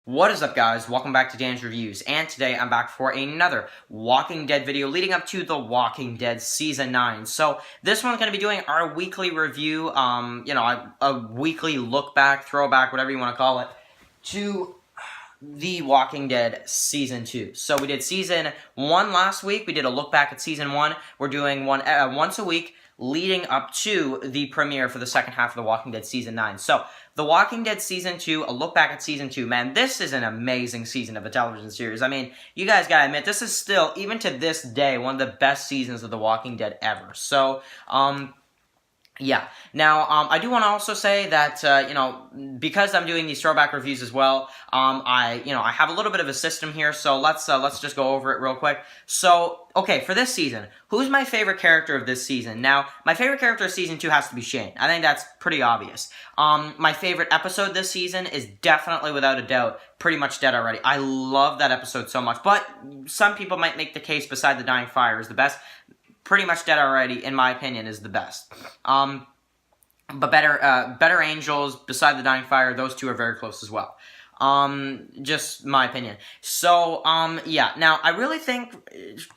What is up, guys? Welcome back to Dan's Reviews, and today I'm back for another Walking Dead video leading up to The Walking Dead Season 9. So, this one's going to be doing our weekly review, a weekly look back, throwback, whatever you want to call it, to The Walking Dead Season 2. So, we did Season 1 last week, we did a look back at Season 1, we're doing one once a week, leading up to the premiere for the second half of The Walking Dead Season 9. So, The Walking Dead Season 2, a look back at Season 2. Man, this is an amazing season of a television series. I mean, you guys gotta admit, this is still, even to this day, one of the best seasons of The Walking Dead ever. So, yeah. Now, I do want to also say that, because I'm doing these throwback reviews as well, I have a little bit of a system here, so let's just go over it real quick. So, okay, for this season, who's my favorite character of this season? Now, my favorite character of Season 2 has to be Shane. I think that's pretty obvious. My favorite episode this season is definitely, without a doubt, Pretty Much Dead Already. I love that episode so much, but some people might make the case Beside the Dying Fire is the best. Pretty Much Dead Already, in my opinion, is the best. But Better Angels, Beside the Dying Fire, those two are very close as well. Just my opinion. So, yeah. Now, I really think,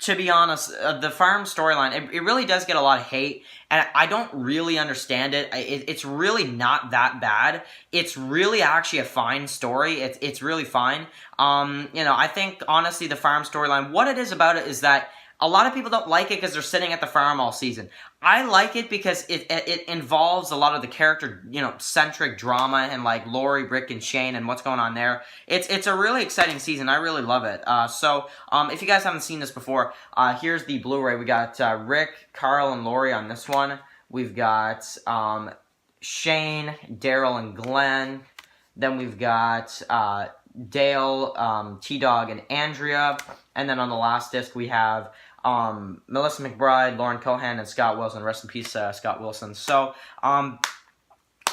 to be honest, the farm storyline, it really does get a lot of hate, and I don't really understand it. It's really not that bad. It's really actually a fine story. It's really fine. I think, honestly, the farm storyline, what it is about it is that a lot of people don't like it because they're sitting at the farm all season. I like it because it involves a lot of the character, centric drama and like Lori, Rick, and Shane and what's going on there. It's a really exciting season. I really love it. So if you guys haven't seen this before, here's the Blu-ray. We got Rick, Carl, and Lori on this one. We've got Shane, Daryl, and Glenn. Then we've got Dale, T-Dog, and Andrea. And then on the last disc we have Melissa McBride, Lauren Cohan, and Scott Wilson. Rest in peace, Scott Wilson. So,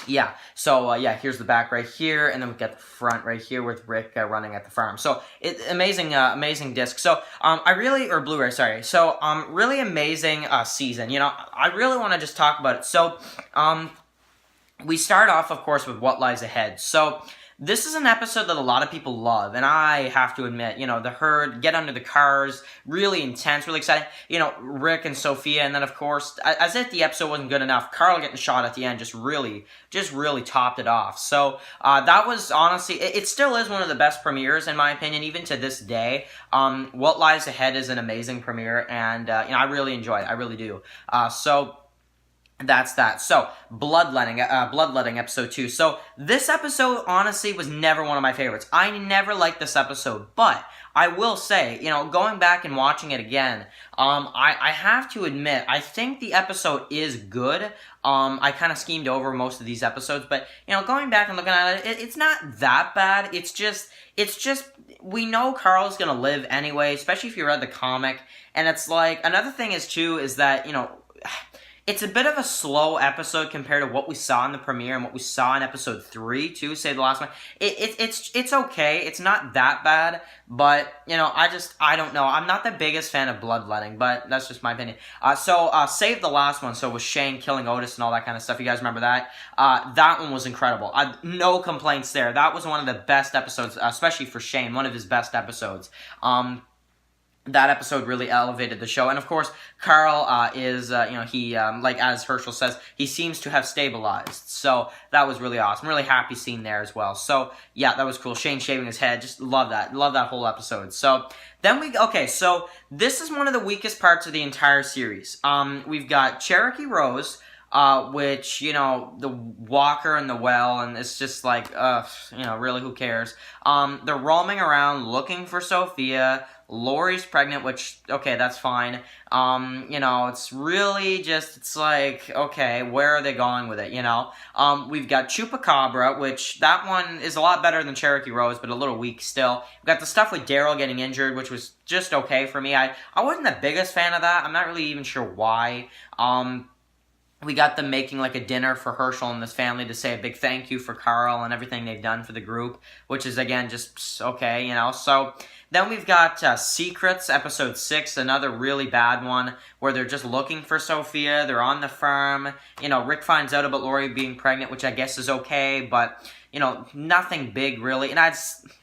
yeah. So, here's the back right here, and then we got the front right here with Rick running at the farm. So, amazing disc. So, Blu-ray, sorry. So, really amazing season. I really want to just talk about it. So, we start off, of course, with What Lies Ahead. So, this is an episode that a lot of people love, and I have to admit, the herd, get under the cars, really intense, really exciting. Rick and Sophia, and then, of course, as if the episode wasn't good enough, Carl getting shot at the end just really topped it off. So, that was, honestly, it still is one of the best premieres, in my opinion, even to this day. What Lies Ahead is an amazing premiere, and, I really enjoy it. I really do. That's that. So, Bloodletting episode 2. So, this episode, honestly, was never one of my favorites. I never liked this episode, but I will say, going back and watching it again, I have to admit, I think the episode is good. I kind of schemed over most of these episodes, but, going back and looking at it, it's not that bad. It's just, we know Carl's gonna live anyway, especially if you read the comic, and it's like, another thing is, too, is that, it's a bit of a slow episode compared to what we saw in the premiere and what we saw in episode 3, too, say the last one. It's okay. It's not that bad, but, I don't know. I'm not the biggest fan of Bloodletting, but that's just my opinion. Save the Last One, so with Shane killing Otis and all that kind of stuff. You guys remember that? That one was incredible. No complaints there. That was one of the best episodes, especially for Shane, one of his best episodes. That episode really elevated the show. And, of course, Carl is, like as Herschel says, he seems to have stabilized. So, that was really awesome. Really happy scene there as well. So, yeah, that was cool. Shane shaving his head. Just love that. Love that whole episode. So, then so this is one of the weakest parts of the entire series. We've got Cherokee Rose, which, the walker in the well, and it's just like, really, who cares? They're roaming around looking for Sophia. Lori's pregnant, which, okay, that's fine. It's really just, it's like, okay, where are they going with it, We've got Chupacabra, which, that one is a lot better than Cherokee Rose, but a little weak still. We've got the stuff with Daryl getting injured, which was just okay for me. I wasn't the biggest fan of that. I'm not really even sure why. We got them making like a dinner for Herschel and his family to say a big thank you for Carl and everything they've done for the group, which is, again, just okay, So, then we've got Secrets, episode 6, another really bad one, where they're just looking for Sophia, they're on the farm, Rick finds out about Lori being pregnant, which I guess is okay, but, you know, nothing big really, and I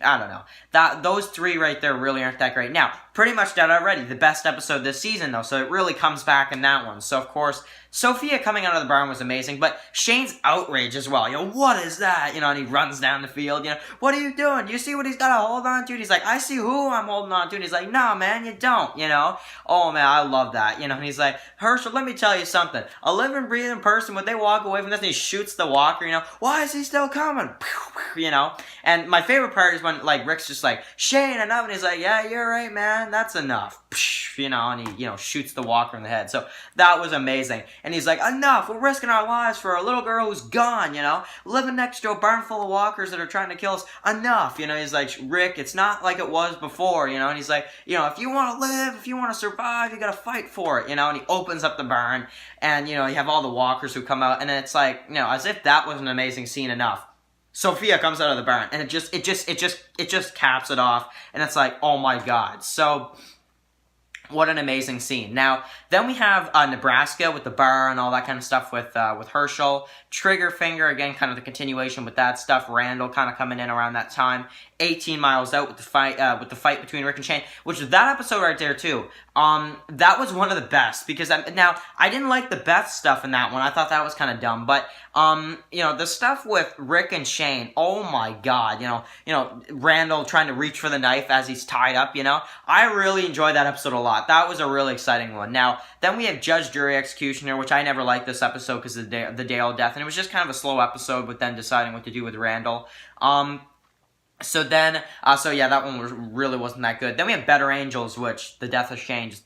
don't know. Those three right there really aren't that great. Now, pretty much dead already, the best episode this season though, so it really comes back in that one. So of course, Sophia coming out of the barn was amazing, but Shane's outrage as well. You know, what is that? You know, and he runs down the field, you know, what are you doing? Do you see what he's got to hold on to? And he's like, I see who I'm holding on to. And he's like, no, man, you don't, you know? Oh, man, I love that, you know? And he's like, Herschel, let me tell you something. A living, breathing person, when they walk away from this and he shoots the walker, you know, why is he still coming? You know? And my favorite part is when, like, Rick's just like, Shane, enough. And he's like, yeah, you're right, man, that's enough. You know, and he, you know, shoots the walker in the head. So that was amazing. And he's like, enough, we're risking our lives for a little girl who's gone, you know, living next to a barn full of walkers that are trying to kill us. Enough, you know. He's like, Rick, it's not like it was before, you know. And he's like, you know, if you want to live, if you want to survive, you gotta fight for it, you know. And he opens up the barn, and, you know, you have all the walkers who come out, and it's like, you know, as if that was an amazing scene enough, Sophia comes out of the barn, and it just caps it off, and it's like, oh my god. So what an amazing scene. Now, then we have Nebraska with the bar and all that kind of stuff with Herschel. Triggerfinger, again, kind of the continuation with that stuff. Randall kind of coming in around that time. 18 Miles Out with the fight between Rick and Shane, which is that episode right there too. That was one of the best, because now I didn't like the Beth stuff in that one. I thought that was kind of dumb, but you know, the stuff with Rick and Shane, oh my god, you know Randall trying to reach for the knife as he's tied up, you know, I really enjoyed that episode a lot. That was a really exciting one. Now, then we have Judge, Jury, Executioner, which I never liked this episode because of the Dale death, and it was just kind of a slow episode with them deciding what to do with Randall. So yeah, that one really wasn't that good. Then we have Better Angels, which the death of Shane, just,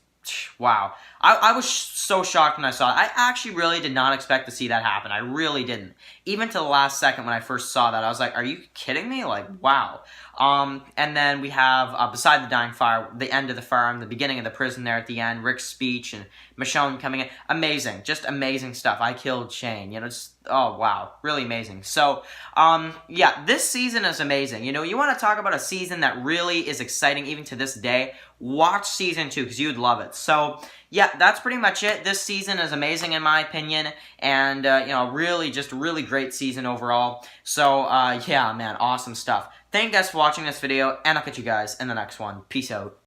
wow. I was so shocked when I saw it. I actually really did not expect to see that happen. I really didn't. Even to the last second when I first saw that, I was like, are you kidding me? Like, wow. And then we have, beside the dying fire, the end of the farm, the beginning of the prison there at the end, Rick's speech, and Michonne coming in. Amazing. Just amazing stuff. I killed Shane. You know, just, oh, wow. Really amazing. So, yeah, this season is amazing. You know, you want to talk about a season that really is exciting even to this day, watch Season 2, because you'd love it. So, yeah, that's pretty much it. This season is amazing in my opinion, and, you know, really, just a really great season overall. So, yeah, man, awesome stuff. Thank you guys for watching this video, and I'll catch you guys in the next one. Peace out.